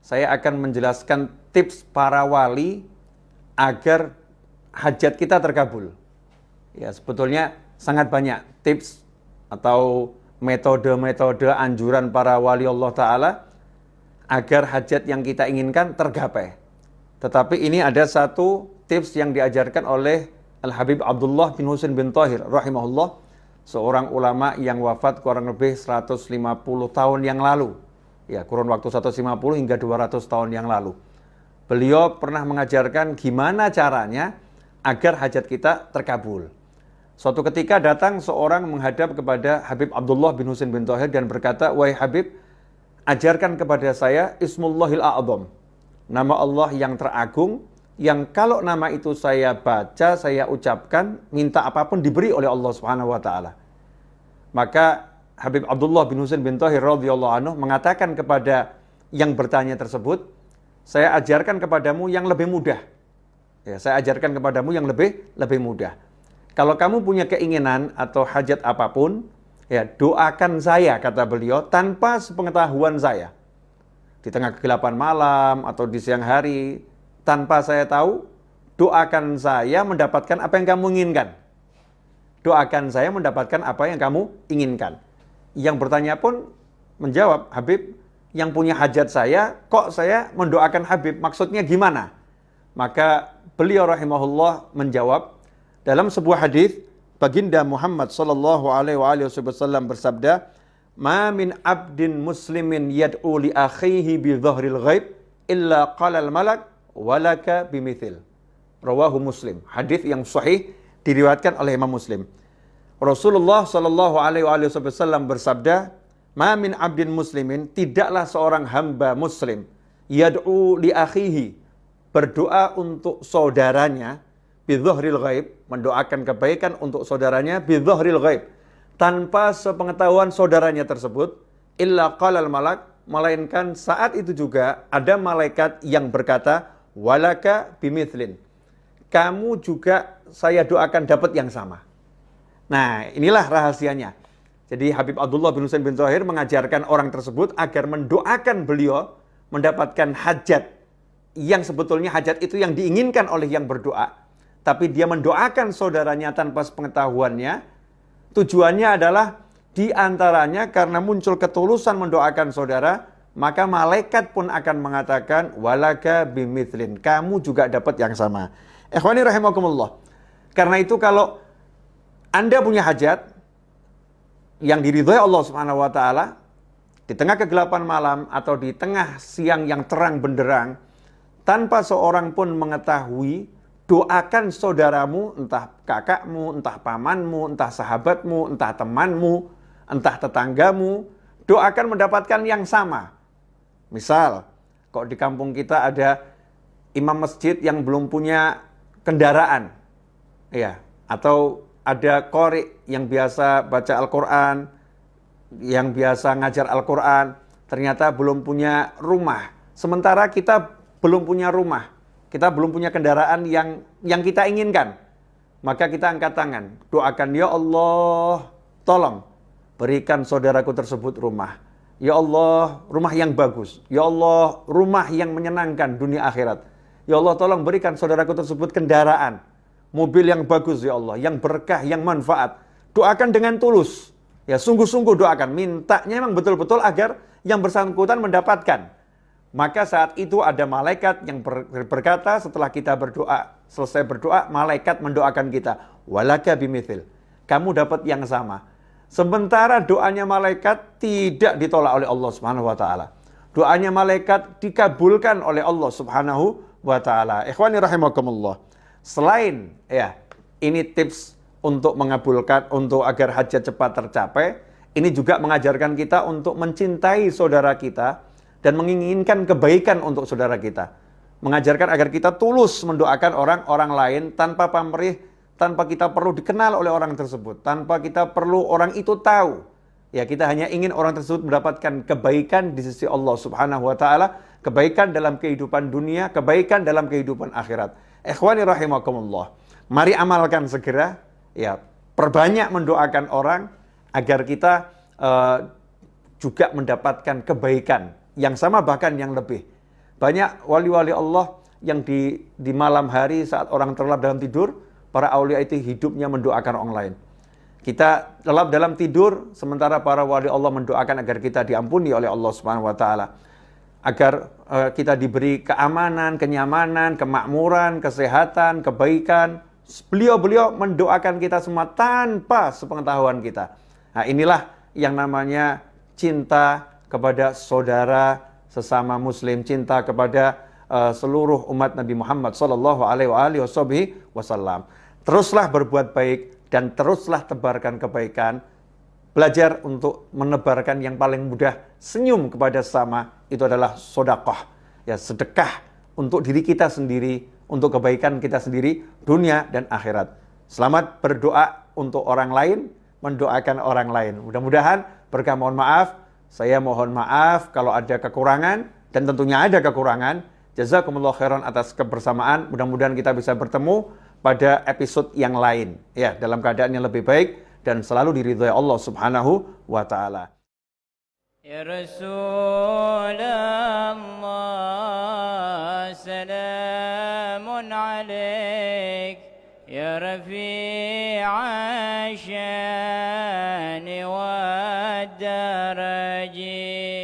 saya akan menjelaskan tips para wali agar hajat kita terkabul. Ya, sebetulnya sangat banyak tips atau metode-metode anjuran para wali Allah Ta'ala agar hajat yang kita inginkan tergapai. Tetapi ini ada satu tips yang diajarkan oleh Al-Habib Abdullah bin Husain bin Thahir rahimahullah, seorang ulama yang wafat kurang lebih 150 tahun yang lalu. Ya, kurun waktu 150 hingga 200 tahun yang lalu. Beliau pernah mengajarkan gimana caranya agar hajat kita terkabul. Suatu ketika datang seorang menghadap kepada Habib Abdullah bin Husain bin Thahir dan berkata, "Wahai Habib, ajarkan kepada saya Ismullahil A'zam, nama Allah yang teragung, yang kalau nama itu saya baca, saya ucapkan, minta apapun diberi oleh Allah Subhanahu wa taala." Maka Habib Abdullah bin Husain bin Thahir radhiyallahu anhu mengatakan kepada yang bertanya tersebut, "Saya ajarkan kepadamu yang lebih mudah." Ya, saya ajarkan kepadamu yang lebih mudah. Kalau kamu punya keinginan atau hajat apapun, ya doakan saya, kata beliau, tanpa sepengetahuan saya. Di tengah kegelapan malam atau di siang hari, tanpa saya tahu, doakan saya mendapatkan apa yang kamu inginkan. Doakan saya mendapatkan apa yang kamu inginkan. Yang bertanya pun menjawab, "Habib, yang punya hajat saya, kok saya mendoakan Habib? Maksudnya gimana?" Maka beliau rahimahullah menjawab, dalam sebuah hadis baginda Muhammad sallallahu alaihi wasallam bersabda, "Ma min abdin muslimin yad'u li akhihi bi dhahril ghaib illa qala al malak walaka bimithil." Rawahu Muslim. Hadis yang sahih diriwayatkan oleh Imam Muslim. Rasulullah sallallahu alaihi wasallam bersabda, "Ma min abdin muslimin," tidaklah seorang hamba muslim, yad'u li akhihi, berdoa untuk saudaranya, bidzahril ghaib, mendoakan kebaikan untuk saudaranya, bidzahril ghaib, tanpa sepengetahuan saudaranya tersebut, illa qalal malak, melainkan saat itu juga ada malaikat yang berkata, walaka bimithlin, kamu juga saya doakan dapat yang sama. Nah, inilah rahasianya. Jadi Habib Abdullah bin Husain bin Thahir mengajarkan orang tersebut agar mendoakan beliau mendapatkan hajat yang sebetulnya hajat itu yang diinginkan oleh yang berdoa, tapi dia mendoakan saudaranya tanpa sepengetahuannya. Tujuannya adalah diantaranya karena muncul ketulusan mendoakan saudara, maka malaikat pun akan mengatakan walaka bimithlin, kamu juga dapat yang sama. Ikhwani rahimakumullah. Karena itu kalau Anda punya hajat yang diridhai Allah Subhanahu wa taala di tengah kegelapan malam atau di tengah siang yang terang benderang, tanpa seorang pun mengetahui, doakan saudaramu, entah kakakmu, entah pamanmu, entah sahabatmu, entah temanmu, entah tetanggamu, doakan mendapatkan yang sama. Misal, kok di kampung kita ada imam masjid yang belum punya kendaraan, ya, atau ada qori yang biasa baca Al-Quran, yang biasa ngajar Al-Quran, ternyata belum punya rumah. Sementara kita belum punya rumah, kita belum punya kendaraan yang kita inginkan. Maka kita angkat tangan, doakan, ya Allah, tolong berikan saudaraku tersebut rumah. Ya Allah, rumah yang bagus. Ya Allah, rumah yang menyenangkan dunia akhirat. Ya Allah, tolong berikan saudaraku tersebut kendaraan, mobil yang bagus ya Allah, yang berkah, yang manfaat. Doakan dengan tulus. Ya, sungguh-sungguh doakan. Mintanya memang betul-betul agar yang bersangkutan mendapatkan. Maka saat itu ada malaikat yang berkata setelah kita berdoa, selesai berdoa, malaikat mendoakan kita. Walaka bimithil. Kamu dapat yang sama. Sementara doanya malaikat tidak ditolak oleh Allah Subhanahu wa taala. Doanya malaikat dikabulkan oleh Allah Subhanahu wa taala. Ikhwani rahimakumullah. Selain ya, ini tips untuk mengabulkan, untuk agar hajat cepat tercapai, ini juga mengajarkan kita untuk mencintai saudara kita dan menginginkan kebaikan untuk saudara kita. Mengajarkan agar kita tulus mendoakan orang-orang lain tanpa pamrih, tanpa kita perlu dikenal oleh orang tersebut, tanpa kita perlu orang itu tahu. Ya, kita hanya ingin orang tersebut mendapatkan kebaikan di sisi Allah Subhanahu wa taala, kebaikan dalam kehidupan dunia, kebaikan dalam kehidupan akhirat. Ikhwani rahimakumullah. Mari amalkan segera, ya, perbanyak mendoakan orang agar kita juga mendapatkan kebaikan yang sama bahkan yang lebih. Banyak wali-wali Allah yang di malam hari saat orang terlelap dalam tidur, para aulia itu hidupnya mendoakan orang lain. Kita lelap dalam tidur, sementara para wali Allah mendoakan agar kita diampuni oleh Allah Subhanahu wa taala. Agar kita diberi keamanan, kenyamanan, kemakmuran, kesehatan, kebaikan. Beliau-beliau mendoakan kita semua tanpa sepengetahuan kita. Nah, inilah yang namanya cinta kepada saudara sesama muslim, cinta kepada seluruh umat Nabi Muhammad sallallahu alaihi wasallam. Teruslah berbuat baik dan teruslah tebarkan kebaikan. Belajar untuk menebarkan yang paling mudah, senyum kepada sesama, itu adalah sedekah. Ya, sedekah untuk diri kita sendiri, untuk kebaikan kita sendiri, dunia dan akhirat. Selamat berdoa untuk orang lain, mendoakan orang lain. Mudah-mudahan berkah. Mohon maaf, saya mohon maaf kalau ada kekurangan, dan tentunya ada kekurangan. Jazakumullah khairan atas kebersamaan. Mudah-mudahan kita bisa bertemu pada episode yang lain, ya, dalam keadaan yang lebih baik dan selalu diridhai Allah Subhanahu wa taala. Ya Rasulullah, salamun alaik, ya rafi'a syani wa daraji.